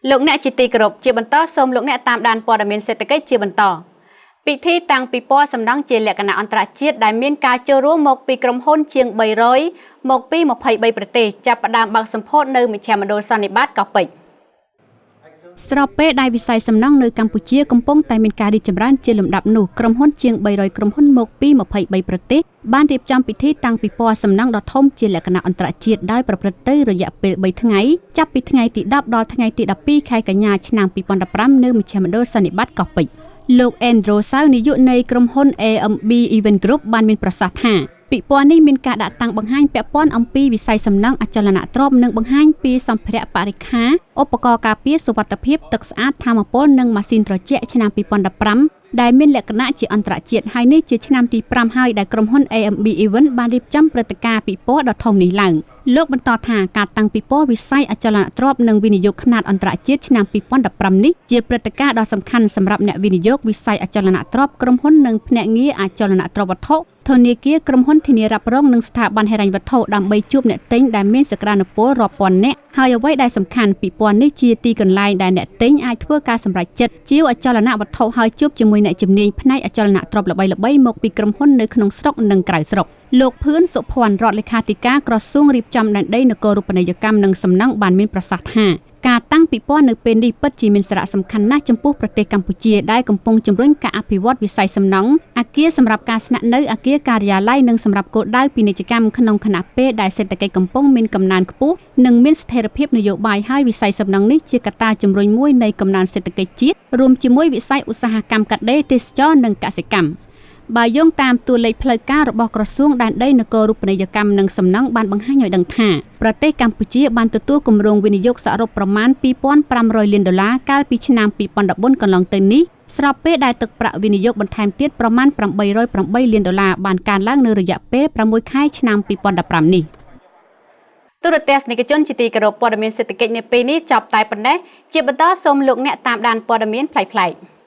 លោកអ្នកជាទីគោរពជាបន្តសូមលោកអ្នកតាមដានព័ត៌មានសេដ្ឋកិច្ចជាបន្តពិធីតាំងពិព័រណ៍សំណង់ជាលក្ខណៈអន្តរជាតិដែលមានការចូលរួមមកពីក្រុមហ៊ុនជាង300មកពី23ប្រទេសចាប់ផ្ដើមបើកសម្ពោធនៅមជ្ឈមណ្ឌលសន្និបាតកោះពេជ្រស្របពេលដែលវិស័យសំណង់នៅកម្ពុជាកំពុងតែមានការរីកចម្រើនជាលំដាប់នោះក្រុមហ៊ុនជាង300ក្រុមហ៊ុនមកពី23ប្រទេសបានរៀបចំពិធីតាំងពិព័រណ៍សំណង់ដ៏ធំជាលក្ខណៈអន្តរជាតិដោយប្រព្រឹត្តទៅរយៈពេល3ថ្ងៃចាប់ពីថ្ងៃទី10ដល់ថ្ងៃទី12ខែកញ្ញាឆ្នាំ2015នៅមជ្ឈមណ្ឌលសន្និបាតកោះពេជ្រលោក Andrew Sau នាយកនៃក្រុមហ៊ុន AMB Event Group បានមានប្រសាសន៍ថាពិព័រណ៍នេះមានការដាក់តាំងបង្ហាញពាក់ព័ន្ធអំពីវិស័យសំណង់អចលនទ្រព្យនិងបង្ហាញពីសម្ភារៈបរិក្ខារឧបករណ៍ការពារសុវត្ថិភាពទឹកស្អាតថាមពលនិងម៉ាស៊ីនត្រជាក់ឆ្នាំ2015ដែលមានលក្ខណៈជាអន្តរជាតិហើយនេះជាឆ្នាំទី5ហើយដែលក្រុមហ៊ុន AMB Event បានរៀបចំព្រឹត្តិការណ៍ពិព័រណ៍ដ៏ធំនេះឡើងលោកបន្តថាការតាំងពិព័រណ៍វិស័យអចលនទ្រព្យនិងវិនិយោគខ្នាតអន្តរជាតិឆ្នាំ2015នេះជាព្រឹត្តិការណ៍ដ៏សំខាន់សម្រាប់អ្នកវិនិយោគវិស័យអចលនទ្រព្យក្រុមហ៊ុននិងភ្នាក់ងារអចលនទ្រព្យវត្ថុធនាគារក្រុមហ៊ុនធានារ៉ាប់រងនិងស្ថាប័នហិរញ្ញវត្ថុដើម្បីជួបអ្នកទិញដែលមានសក្តានុពលរាប់ពាន់នាក់ហើយអ្វីដែលសំខាន់ពិព័រណ៍នេះជាទីកន្លែងដែលអ្នកទិញអាចធ្វើការសម្រេចចិត្តជាវអចលនវត្ថុហើយជួបជាមួយអ្នកជំនាញផ្នែកអចលនទ្រព្យល្បីៗមកពីក្រុមហ៊ុននៅក្នុងស្រុកនិងក្រៅស្រុកលោកភឿនសុភ័ណ្ឌរដ្ឋលេខាធិការក្រសួងរៀបចំដែនដីនគររូបនីយកម្មនិងសំណង់បានមានប្រសាសន៍ថាការតាំងពិព័រណ៍នៅពេលនេះពិតជាមានសារៈសំខាន់ណាស់ចំពោះប្រទេសកម្ពុជាដែលកំពុងជំរុញការអភិវឌ្ឍវិស័យសំណង់អគារសម្រាប់ការស្នាក់នៅអគារការិយាល័យនិងសម្រាប់គោលដៅពាណិជ្ជកម្មក្នុងខណៈពេលដែលសេដ្ឋកិច្ចកំពុងមានកំណើនខ្ពស់និងមានស្ថិរភាពនយោបាយហើយវិស័យសំណង់នេះជាកត្តាជំរុញមួយនៃកំណើនសេដ្ឋកិច្ចជាតិរួមជាមួយវិស័យឧស្សាហកម្មកាត់ដេរទេសចរណ៍និងកសិកម្មបើយោងតាមតួលេខផ្លូវការរបស់ក្រសួងដែនដីនគររូបនីយកម្មនិងសំណង់បានបង្ហាញឲ្យដឹងថាប្រទេសកម្ពុជាបានទទួលគម្រោងវិនិយោគសរុបប្រមាណ$2,500 លានកាលពីឆ្នាំ2014កន្លងទៅនេះស្របពេលដែលទឹកប្រាក់វិនិយោគបន្ថែមទៀតប្រមាណ$808 លានបានកើនឡើងនៅរយៈពេល6ខែឆ្នាំ2015នេះទូរទស្សនិកជនជាទីគោរពព័ត៌មានសេដ្ឋកិច្ចនៅពេលនេះចប់តែប៉ុណ្ណេះជាបន្តសូមលោកអ្នកតាមដានព័ត៌មានប្លែកៗ